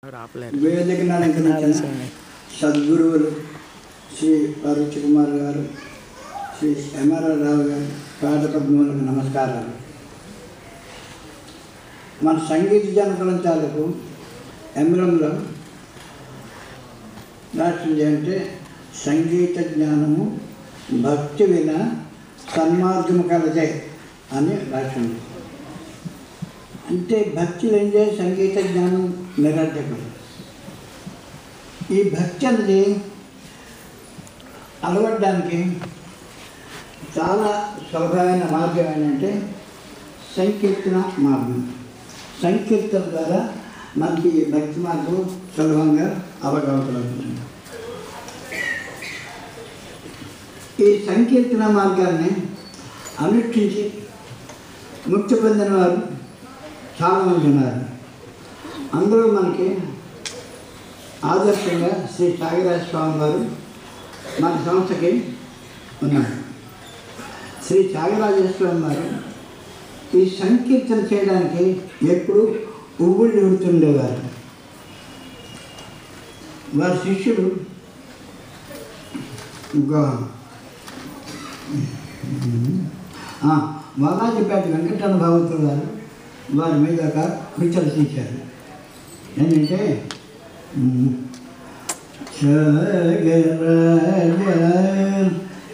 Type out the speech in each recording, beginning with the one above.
వేదికను అలంకరించిన సద్గురువులు శ్రీ పరుచి కుమార్ గారు, శ్రీ ఎంఆర్ రావు గారు పాదపద్మములకు నమస్కారాలు. మన సంగీత జనగ్రంథాలకు ఎంబ్రంలో రాసింది అంటే సంగీత జ్ఞానము భక్తి విన సన్మార్గము కలదే అని రాసింది. అంటే భక్తి లేనిదే సంగీత జ్ఞానం నిరర్ధకం. ఈ భక్తి అనేది అలవడడానికి చాలా సులభమైన మార్గం ఏంటంటే సంకీర్తన మార్గం. సంకీర్తన ద్వారా మనకి భక్తి మార్గం సులభంగా అవగతమవుతుంది. ఈ సంకీర్తన మార్గాన్ని అనుష్ఠించి ముక్తి పొందిన వారు చాలామంది ఉన్నారు. అందులో మనకి ఆదర్శంగా శ్రీ త్యాగరాజ స్వామి వారు మన సంస్థకి ఉన్నారు. శ్రీ త్యాగరాజ స్వామి వారు ఈ సంకీర్తన చేయడానికి ఎప్పుడు ఉవ్వుళ్ళు ఉడుతుండేవారు. వారి శిష్యుడు వాలాజిపేట వెంకటరమణ భగవతులు గారు వారి మీద ఒక కృతి రచించారు. ఏంటంటే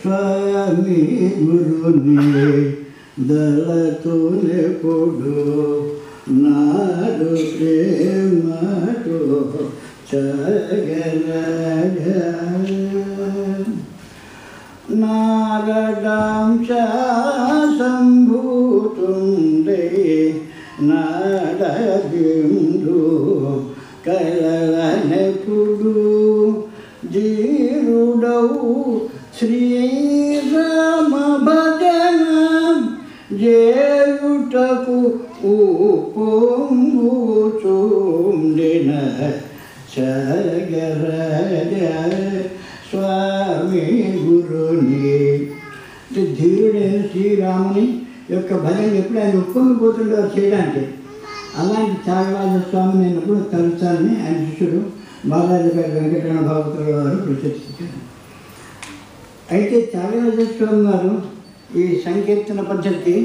స్వామి గురుని దళతోనే పొడు నాడు ప్రేమతో నారడాంశ సంభూతుండే నాడబిందు కలనెప్పుడు జీరుడవు శ్రీరామ భజన జేయుటకు పొంగుచుండిన సగరజ స్వామి గురుని. ధీరుడైన శ్రీరాముని యొక్క భజన ఎప్పుడు ఆయన ఒప్పుకోపోతుండేవారు చేయడానికి. అలాంటి త్యాగరాజ స్వామి నేను ఎప్పుడు తలుచాలని ఆయన శిష్యుడు బాలాజీపేట వెంకటరమణ భగవతులు గారు ప్రశంసించారు. అయితే త్యాగరాజ స్వామి గారు ఈ సంకీర్తన పద్ధతికి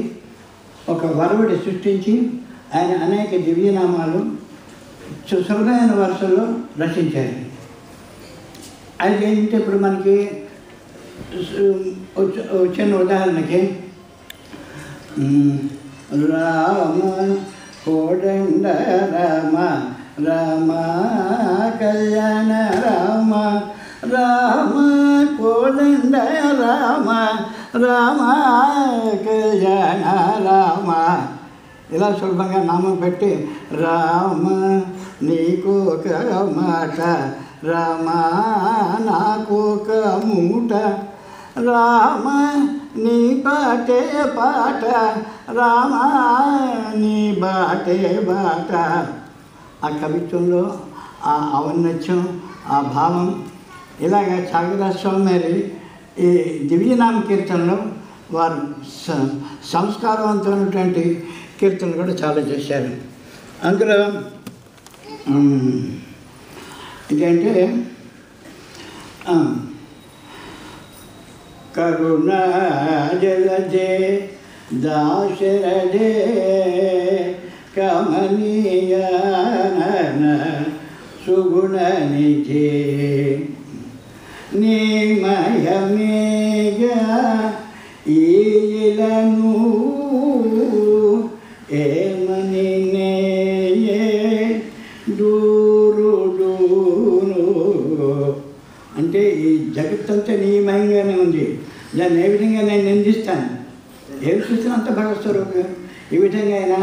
ఒక వరవడి సృష్టించి ఆయన అనేక దివ్యనామాలు సులభమైన వరుసల్లో రచించారు. అయితే ఏంటంటే ఇప్పుడు మనకి చిన్న ఉదాహరణకి రామ కోదండ రామ రామ కళ్యాణ రామ రామ కోదండ రామ రామ కళ్యాణ రామ ఇలా సులభంగా నామం పెట్టి రామ నీకు ఒక మాట రామ నాకు ఒక మూట రామ నీ బాటే పాట రామ నీ బాటే బాట. ఆ కవిత్వంలో ఆ ఔన్నత్యం, ఆ భావం ఇలాగ త్యాగరాజ స్వామి ఈ దివ్యనామ కీర్తనలో వారు సంస్కారవంతమైనటువంటి కీర్తనలు కూడా చాలా చేశారు. అందులో ఇదేంటే కరుణా జలజే దాశరథే కమనీయ సుగుణ నిధే నీమయమేగ ఈలను ఏమని నేయే దూరు దూరు. అంటే ఈ జగత్తంతా నియమంగానే ఉంది. దాన్ని ఏ విధంగా నేను నిందిస్తాను, ఏం చూసినా అంత భగవత్స్వరూపం. ఈ విధంగా ఆయన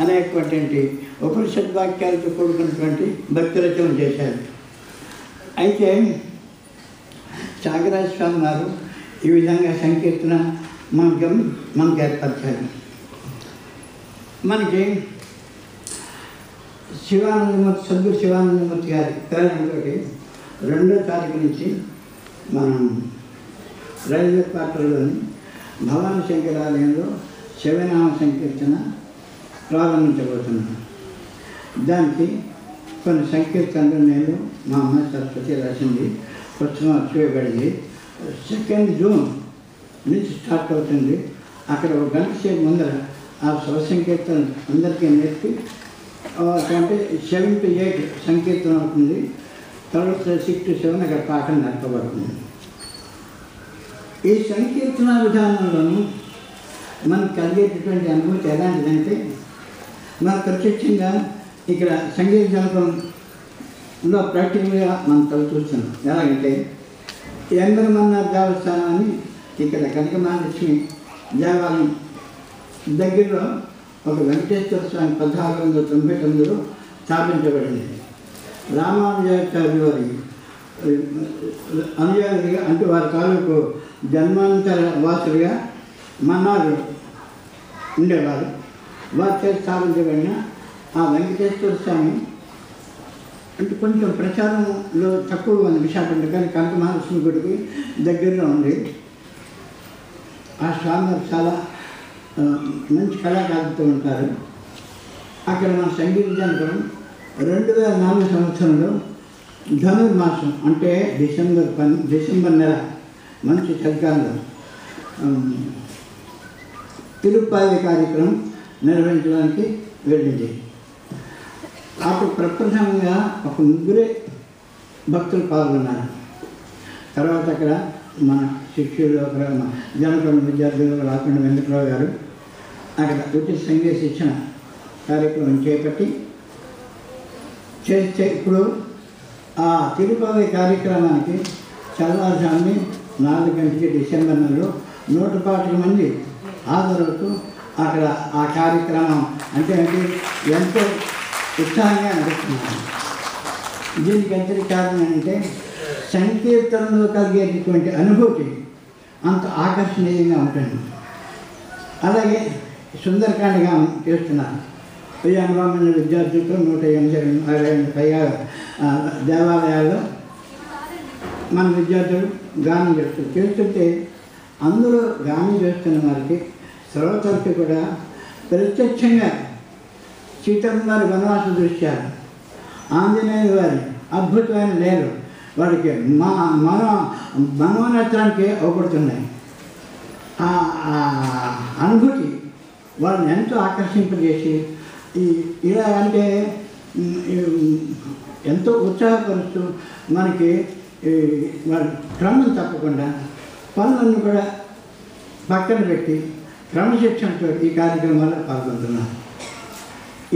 అనేకటువంటి ఉపనిషద్ వాక్యాలతో కూడుకున్నటువంటి భక్తి రచనలు చేశారు. అయితే త్యాగరాజ స్వామి వారు ఈ విధంగా సంకీర్తన మార్గం మనకు ఏర్పరిచారు. మనకి శివానందమూర్తి సద్గురు శివానందమూర్తి గారి ప్రేరణతో 2వ తారీఖు నుంచి మనం రైల్వే క్వార్టర్లోని భవానీ శంకరాలయంలో శివనామ సంకీర్తన ప్రారంభించబోతున్నాం. దానికి కొన్ని సంకీర్తనలు నేను మా అమ్మ సరస్వతి రాసింది, పుస్తకం వచ్చేయబడింది. 2 జూన్ నుంచి స్టార్ట్ అవుతుంది. అక్కడ ఒక గంట సేపు ముందర ఆ స్వ సంకీర్తన అందరికీ నేర్పి అంటే 7 to 8 సంకీర్తన అవుతుంది. తర్వాత 6 to 7 అక్కడ పాఠం నడపబడుతుంది. ఈ సంకీర్తన విధానంలోనూ మనకు కలిగేటటువంటి అనుభూతి ఎలాంటిదంటే, మనకు ప్రత్యక్షంగా ఇక్కడ సంగీత జనపంలో ప్రాక్టికల్గా మనం చూస్తున్నాం. ఎలాగంటే ఎందరమన్న దేవస్థానాన్ని ఇక్కడ కనక మహాలక్ష్మి దేవాలయం దగ్గరలో ఒక వెంకటేశ్వర స్వామి 1499లో స్థాపించబడింది. రామానుజాచార్య వారి అనుయాయులుగా అంటే వారి తాలూకు జన్మాంతర వాసులుగా మన్నాడు ఉండేవారు. వారి చేత స్థాపించబడిన ఆ వెంకటేశ్వర స్వామి అంటే కొంచెం ప్రచారంలో తక్కువ ఉంది విశాఖపట్నం, కానీ కనక మహాలక్ష్మి గుడికి దగ్గరలో ఉంది. ఆ స్వామి చాలా మంచి కళాకారులతో ఉంటారు. అక్కడ మన సంగీత జనపం 2004 సంవత్సరంలో ధనుర్మాసం అంటే డిసెంబర్ నెల మంచి చలికాలంలో తిరుప్పాది కార్యక్రమం నిర్వహించడానికి వెళ్ళింది. అప్పుడు ప్రప్రథమంగా ఒక 3 భక్తులు పాల్గొన్నారు. తర్వాత అక్కడ మన శిష్యులు అక్కడ జనపద విద్యార్థులు రాకుండా వెంకటరావు గారు అక్కడ ఉచిత సంగీత శిక్షణ కార్యక్రమం చేపట్టి చేస్తే ఇప్పుడు ఆ తిరుపతి కార్యక్రమానికి చల్లార్జాముని 4 గంటలకి డిసెంబర్ నెలలో 100 మంది హాజరవుతూ అక్కడ ఆ కార్యక్రమం అంటే ఎంతో ఉత్సాహంగా నడుస్తున్నారు. దీనికి అంతటి కారణం అంటే సంకీర్తనలో కలిగేటటువంటి అనుభూతి అంత ఆకర్షణీయంగా ఉంటుంది. అలాగే సుందరకాండగా చేస్తున్నారు. 1000 మంది విద్యార్థులతో 180 పైగా దేవాలయాల్లో మన విద్యార్థులు గానం చేస్తుంటే అందులో గానం చేస్తున్న వారికి శ్రోతలకి కూడా ప్రత్యక్షంగా సీతమ్మ వారి వనవాస దృశ్యాలు, ఆంజనేయుల వారి అద్భుతమైన లీలలు వారికి మనోనేత్రానికి అవపడుతున్నాయి. అనుభూతి వాళ్ళని ఎంతో ఆకర్షింపజేసి ఇలా అంటే ఎంతో ఉత్సాహపరుస్తూ మనకి వాళ్ళ క్రమం తప్పకుండా పనులను కూడా పక్కన పెట్టి క్రమశిక్షణతో ఈ కార్యక్రమాల్లో పాల్గొంటున్నారు.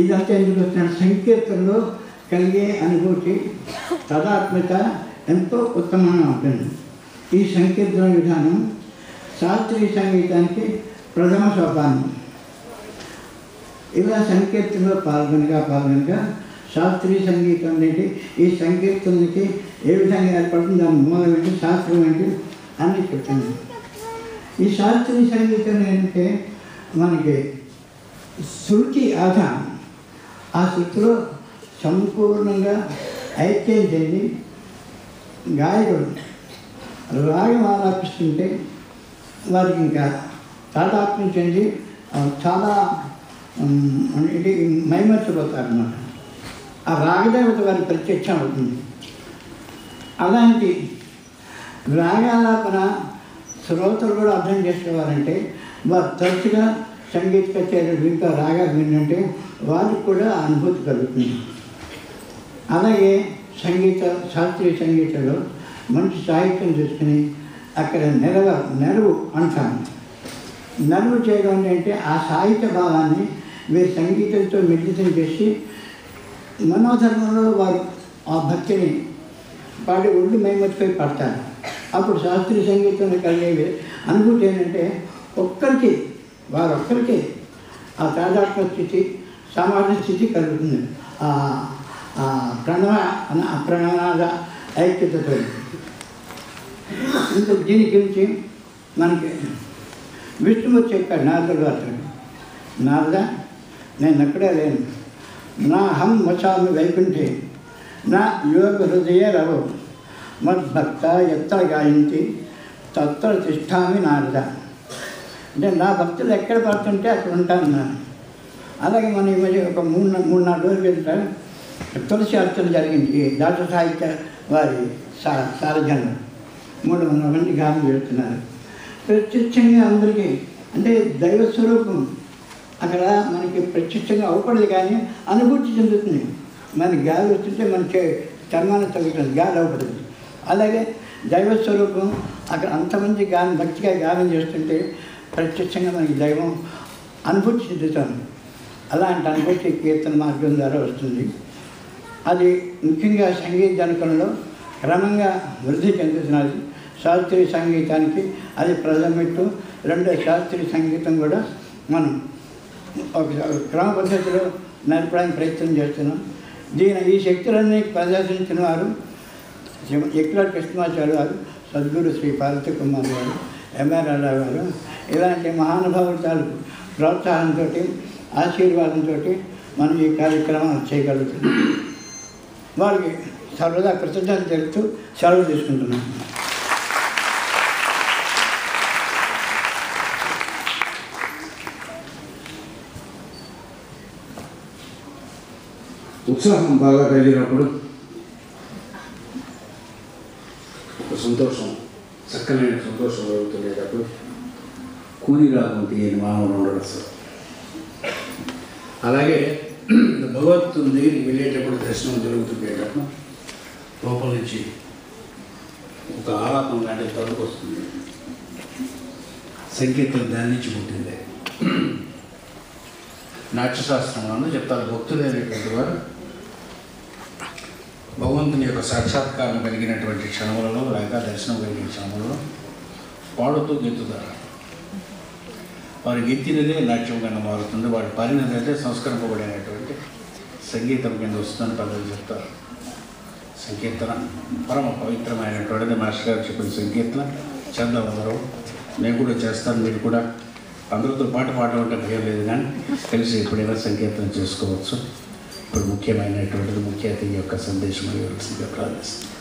ఇదంతా ఎందుకు వస్తున్న సంకీర్తనలో కలిగే అనుభూతి తదాత్మత ఎంతో ఉత్తమంగా ఉంటుంది. ఈ సంకీర్తన విధానం శాస్త్రీయ సంగీతానికి ప్రథమ సోపానం. ఇలా సంకీర్తనలో పాల్గొనగా శాస్త్రీయ సంగీతం ఏంటి, ఈ సంకీర్తనకి ఏ విధంగా ఏర్పడుతుంది, దాని మూలం ఏంటి, శాస్త్రం ఏంటి అన్నీ చెప్తుంది. ఈ శాస్త్రీయ సంగీతం ఏంటంటే మనకి శృతి ఆధారం. ఆ శృతిలో సంపూర్ణంగా ఐక్యం చెంది గాయకుడు రాగం ఆలాపిస్తుంటే వారికి ఇంకా తాదాత్మ్యం చెంది చాలా మైమర్చిపోతారన్నమాట. ఆ రాగదేవత వారికి ప్రత్యక్షం అవుతుంది. అలాంటి రాగాలాపన శ్రోతలు కూడా అర్థం చేసుకోవాలంటే వారు తరచుగా సంగీత కచేరీలు ఇంకా రాగాలు వింటుంటే వారికి కూడా అనుభూతి కలుగుతుంది. అలాగే శాస్త్రీయ సంగీతంలో మంచి సాహిత్యం చూసుకుని అక్కడ నెరవు అంటాను. నెరవు చేయడం అంటే ఆ సాహిత్య భావాన్ని వీరి సంగీతంతో మిళితం చేసి మనోధర్మంలో వారు ఆ భక్తిని పాడి ఒళ్ళు మైమర్చిపోయి పడతారు. అప్పుడు శాస్త్రీయ సంగీతంలో కలిగే అనుభూతి ఏంటంటే వారొక్కరికి ఆ తాదాత్మ స్థితి, సమాజ స్థితి కలుగుతుంది. ప్రణాద ఐక్యతతో. ఇంకా దీని గురించి మనకి విష్ణుమూర్తి చెప్పాడు నారదుడు వారు. నారద, నేను ఎక్కడే లేను, నా హం వచామి వైకుంఠే నా యోగ హృదయ రవో మద్భక్త ఎత్త గాయంతి తత్ర తిష్టామి నారద. అంటే నా భక్తులు ఎక్కడ పడుతుంటే అక్కడ ఉంటాను. అలాగే మనం ఈ మధ్య ఒక 3-4 రోజులు వెళ్తాను తులసి అర్చన జరిగింది. ఈ దాస సాహిత్య వారి సారథ్యంలో 300 మంది గానం చేస్తున్నారు. ప్రత్యక్షంగా అందరికీ అంటే దైవ స్వరూపం అక్కడ మనకి ప్రత్యక్షంగా అవపడదు, కానీ అనుభూతి చెందుతుంది. మనకి గాలి వస్తుంటే మనకి చర్మాన్ని తగ్గుతుంది, గాలి అవపడుతుంది. అలాగే దైవ స్వరూపం అక్కడ అంతమంది భక్తిగా గానం చేస్తుంటే ప్రత్యక్షంగా మనకి దైవం అనుభూతి చెందుతాం. అలాంటి అనుభూతి కీర్తన మార్గం ద్వారా వస్తుంది. అది ముఖ్యంగా సంగీత జనకంలో క్రమంగా వృద్ధి చెందుతున్నది. శాస్త్రీయ సంగీతానికి అది ప్రథమెట్టు. రెండో శాస్త్రీయ సంగీతం కూడా మనం ఒక క్రమ పద్ధతిలో నడపడానికి ప్రయత్నం చేస్తున్నాం. ఈ శక్తులన్నీ ప్రదర్శించిన వారు ఎక్లాడ్ కృష్ణమాచార్య వారు, సద్గురు శ్రీ పార్వతి కుమార్ గారు, ఎంఆర్ రావు గారు, ఇలాంటి మహానుభావుల తాలూకు ప్రోత్సాహంతో, ఆశీర్వాదంతో మనం ఈ కార్యక్రమాలు చేయగలుగుతున్నాం. వారికి సర్వదా కృతజ్ఞతలు తెలుపుతూ సెలవు తీసుకుంటున్నాం. ఉత్సాహం బాగా కలిగినప్పుడు ఒక సంతోషం, చక్కనైన సంతోషం కలుగుతుండేటప్పుడు కూని రాగం తీయని మానవుడు ఉండడు అసలు. అలాగే భగవంతుని దగ్గరికి వెళ్ళేటప్పుడు దర్శనం జరుగుతుండేటప్పుడు లోపల నుంచి ఒక ఆలాపం లాంటి తలుపు వస్తుంది. సంగీతం దాని నుంచి పుట్టింది. నాట్యశాస్త్రంలో చెప్తారు, భక్తులైనటువంటి వారు భగవంతుని యొక్క సాక్షాత్కారం కలిగినటువంటి క్షణములలో లేక దర్శనం కలిగిన క్షణములలో పాడుతూ గెంతుతారు. వారు గెంతినదే నాట్యం కింద మారుతుంది, వాడు పాడినదైతే సంస్కరింపబడినటువంటి సంగీతం కింద వస్తుందని పెద్దలు చెప్తారు. సంకీర్తన పరమ పవిత్రమైనటువంటిది. మాస్టర్ గారు చెప్పిన సంకీర్తన చందవదరం నేను కూడా చేస్తాను. మీరు కూడా అందరితో పాటు పాడటం భయం లేదు, కానీ కలిసి ఎప్పుడైనా సంకీర్తన చేసుకోవచ్చు. ఇప్పుడు ముఖ్యమైనటువంటిది ముఖ్య అతిథి యొక్క సందేశం ఇవ్వాల్సిందిగా ప్రార్థిస్తాను.